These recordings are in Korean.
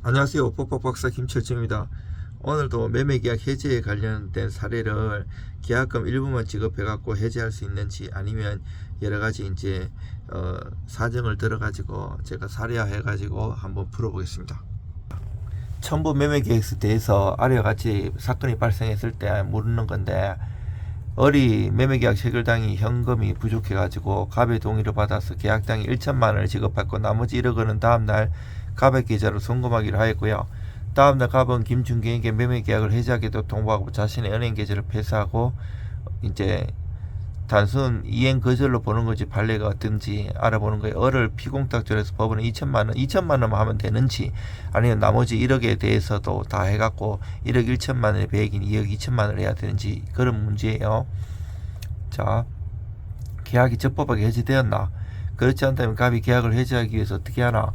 안녕하세요. 뽀뽀박사 김철주입니다. 오늘도 매매계약 해지에 관련된 사례를 계약금 일부만 지급해 갖고 해지할 수 있는지, 아니면 여러가지 이제 사정을 들어 가지고 제가 사례화해 가지고 한번 풀어보겠습니다. 첨부 매매계약서에 대해서 아래와 같이 사건이 발생했을 때 물는 건데, 매매계약 체결당이 현금이 부족해 가지고 갑의 동의를 받아서 계약당이 1천만 원을 지급받고 나머지 1억 원은 다음날 갑의 계좌로 송금하기로 하였고요. 다음날 갑은 김준경에게 매매계약을 해지하기도 통보하고 자신의 은행 계좌를 폐쇄하고, 이제 단순 이행 거절로 보는 건지 판례가 어떤지 알아보는 거예요. 을을 피공탁절해서 법원은 2천만 원만 하면 되는지, 아니면 나머지 1억에 대해서도 다 해갖고 1억 1천만 원의 배액인 2억 2천만 원을 해야 되는지, 그런 문제예요. 자, 계약이 적법하게 해지되었나? 그렇지 않다면 갑이 계약을 해지하기 위해서 어떻게 하나?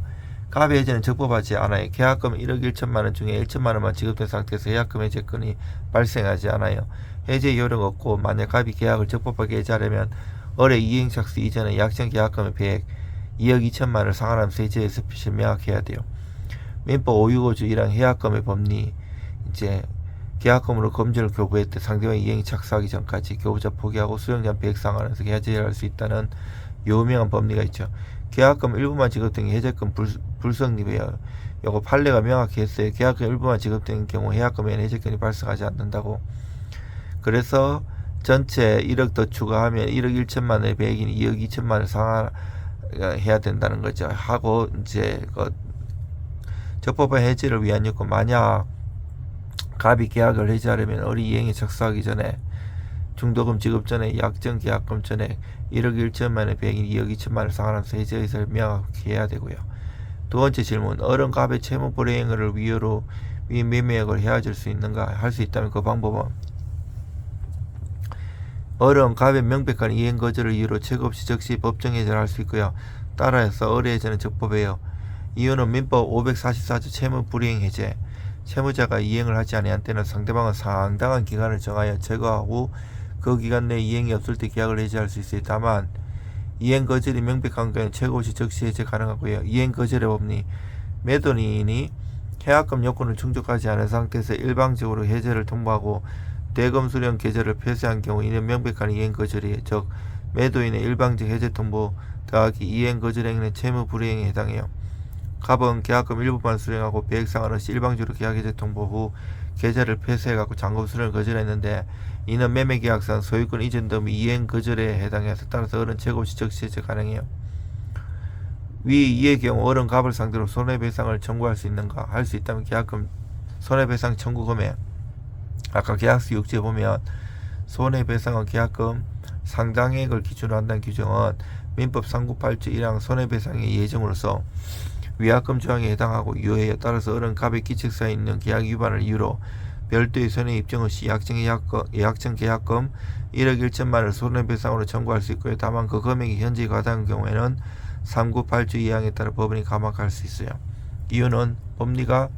갑의 해지는 적법하지 않아요. 계약금 1억 1천만 원 중에 1천만 원만 지급된 상태에서 계약금 해지권이 발생하지 않아요. 해지 요령 없고, 만약 갑이 계약을 적법하게 해지하려면 을의 이행착수 이전에 약정 계약금의 배액 2억 2천만 원을 상환하면서 해지에서 표시를 명확해야 돼요. 민법 565조 1항 해약금의 법리, 이제 계약금으로 금전을 교부했대 상대방 이행이 착수하기 전까지 교부자 포기하고 수령자 배액 상환해서 해지할 수 있다는 유명한 법리가 있죠. 계약금 일부만 지급된 게 해제금 불성립이에요. 요거 판례가 명확히 했어요. 계약금 일부만 지급된 경우 해약금에는 해제권이 발생하지 않는다고. 그래서 전체 1억 더 추가하면 1억 1천만 원의 배액인 2억 2천만 원을 상환해야 된다는 거죠. 하고 이제 적법한 해지를 위한 요건, 만약 갑이 계약을 해지하려면 을이 이행에 착수하기 전에 중도금 지급 전에 약정 계약금 전에 1억 1천만 원의 배액인 2억 2천만 원을 상환하면서 해지 의사를 명확히 해야 되고요. 두 번째 질문, 을은 갑의 채무 불이행을 이유로 위 매매액을 헤어질 수 있는가? 할 수 있다면 그 방법은, 을은 갑의 명백한 이행 거절을 이유로 체고 없이 즉시 법정 해지를 할 수 있고요. 따라서 을의 해지는 적법해요. 이유는 민법 544조 채무 불이행 해제. 채무자가 이행을 하지 아니한 때는 상대방은 상당한 기간을 정하여 제거 후 그 기간 내에 이행이 없을 때 계약을 해지할 수 있어요. 다만 이행 거절이 명백한 경우에는 체고 없이 즉시 해제 가능하고요. 이행 거절의 법리, 매도인이 계약금 요건을 충족하지 않은 상태에서 일방적으로 해제를 통보하고 대금 수령 계좌를 폐쇄한 경우 이는 명백한 이행 거절이에요. 즉 매도인의 일방적 해제 통보 더하기 이행 거절 행위는 채무 불이행에 해당해요. 갑은 계약금 일부만 수령하고 배액 상환 없이 일방적으로 계약 해제 통보 후 계좌를 폐쇄해갖고 잔금 수령을 거절했는데, 이는 매매계약상 소유권 이전 등 이행 거절에 해당해서 따라서 을은 재고 없이 즉시 해제 가능해요. 위 이의 경우 을은 갑을 상대로 손해배상을 청구할 수 있는가? 할 수 있다면 계약금 손해배상 청구 금액, 아까 계약서 6조에 보면 손해배상은 계약금 상당액을 기준으로 한다는 규정은 민법 398조 1항 손해배상의 예정으로서 위약금 조항에 해당하고 유효해요. 따라서 을은 갑의 기책사에 있는 계약 위반을 이유로 별도의 손해 입증 없이 약정 계약금 1억 1천만 원을 손해배상으로 청구할 수 있고요. 다만 그 금액이 현저히 과다한 경우에는 398조 2항에 따라 법원이 감학할 수 있어요. 이유는 법리가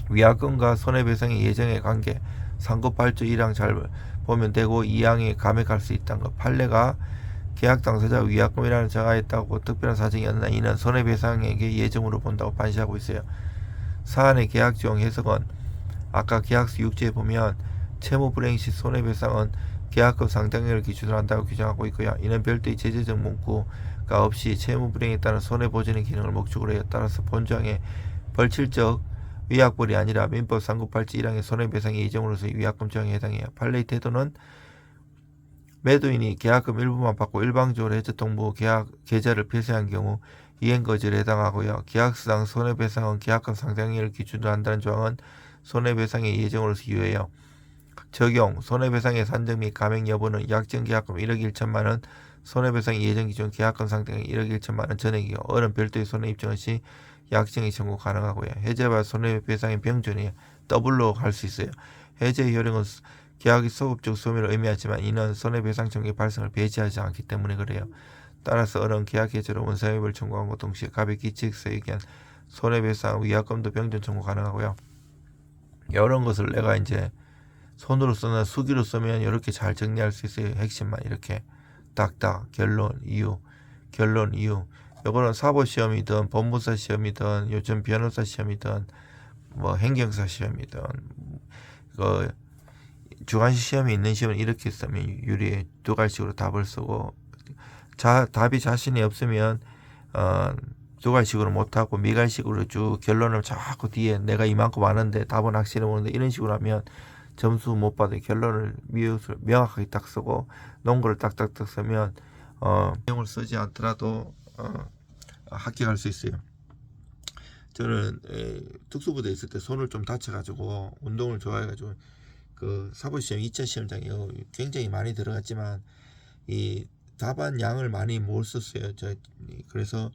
위약금과 손해배상의 예정의 관계 398조 1항 잘 보면 되고 2항에 감액할 수 있다는 것. 판례가 계약 당사자가 위약금이라는 정하였다고 특별한 사정이 없나 이는 손해배상에게 예정으로 본다고 판시하고 있어요. 사안의 계약지용 해석은 아까 계약서 6조에 보면 채무 불이행 시 손해배상은 계약금 상당액을 기준으로 한다고 규정하고 있고요. 이는 별도의 제재적 문구가 없이 채무 불이행에 따른 손해보전의 기능을 목적으로 해요. 따라서 본조항의 벌칙적 위약벌이 아니라 민법 398조 1항의 손해배상의 예정으로서의 위약금 조항에 해당해요. 판례의 태도는 매도인이 계약금 일부만 받고 일방적으로 해제 통보 계좌를 폐쇄한 경우 이행 거절에 해당하고요. 계약서상 손해배상은 계약금 상당액을 기준으로 한다는 조항은 손해배상의 예정으로서 유효해요. 적용, 손해배상의 산정 및 감액 여부는 약정 계약금 1억 1천만 원, 손해배상의 예정 기준 계약금 상당액 1억 1천만 원 전액이고, 을은 별도의 손해 입증 없이 약정의 청구 가능하고요. 해제와 손해배상의 병존이 더블로 할 수 있어요. 해제의 효력은 계약의 소급적 소멸을 의미하지만 이는 손해배상 청구의 발생을 배제하지 않기 때문에 그래요. 따라서 을은 계약 해제로 원상회복을 청구하고 동시에 갑의 기칙서에 의한 손해배상 위약금도 병존 청구 가능하고요. 이런 것을 내가 이제 손으로 쓰나 수기로 쓰면 이렇게 잘 정리할 수 있어요. 핵심만 이렇게 딱딱 결론 이유 요거는 사법 시험이든 법무사 시험이든 요즘 변호사 시험이든 뭐 행정사 시험이든 그 주관식 시험이 있는 시험은 이렇게 쓰면 유리해. 두 갈식으로 답을 쓰고 답이 자신이 없으면 두 갈식으로 못하고 미갈식으로 쭉 결론을 자꾸 뒤에 내가 이만큼 아는데 답은 확실히 모르는데 이런 식으로 하면 점수 못 받아요. 결론을 명확하게 딱 쓰고 논거를 딱딱딱 쓰면 내용을 쓰지 않더라도 합격할 수 있어요. 저는 특수부대에 있을 때 손을 좀 다쳐가지고 운동을 좋아해가지고 그 사법시험 2차 시험장에 굉장히 많이 들어갔지만 이 답안 양을 많이 못 썼어요. 그래서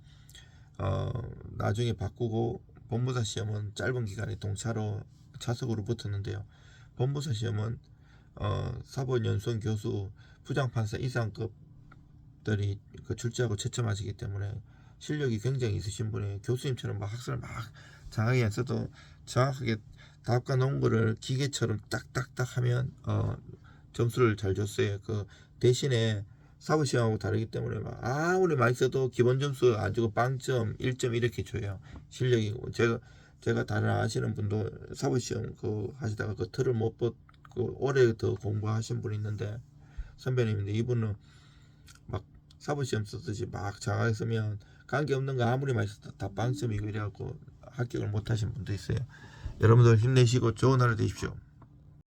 나중에 바꾸고 법무사 시험은 짧은 기간에 동차로 차석으로 붙었는데요. 법무사 시험은 사법연수원 교수 부장판사 이상급들이 그 출제하고 채점하시기 때문에 실력이 굉장히 있으신 분이 교수님처럼 막 학생을 막 장하게 안 써도 정확하게 답과 논거를 기계처럼 딱딱딱 하면 점수를 잘 줬어요. 그 대신에 사법시험하고 다르기 때문에 막 아무리 많이 써도 기본 점수 안 주고 0점, 1점 이렇게 줘요. 실력이 제가 다른 아시는 분도 사법시험 그 하시다가 그 틀을 못 벗고 오래 더 공부하신 분이 있는데 선배님인데 이분은 막 사법시험 쓰듯이 막 장하게 쓰면 관계없는 거 아무리 많이 써도 다 0점이고 이래갖고 합격을 못 하신 분도 있어요. 여러분들 힘내시고 좋은 하루 되십시오.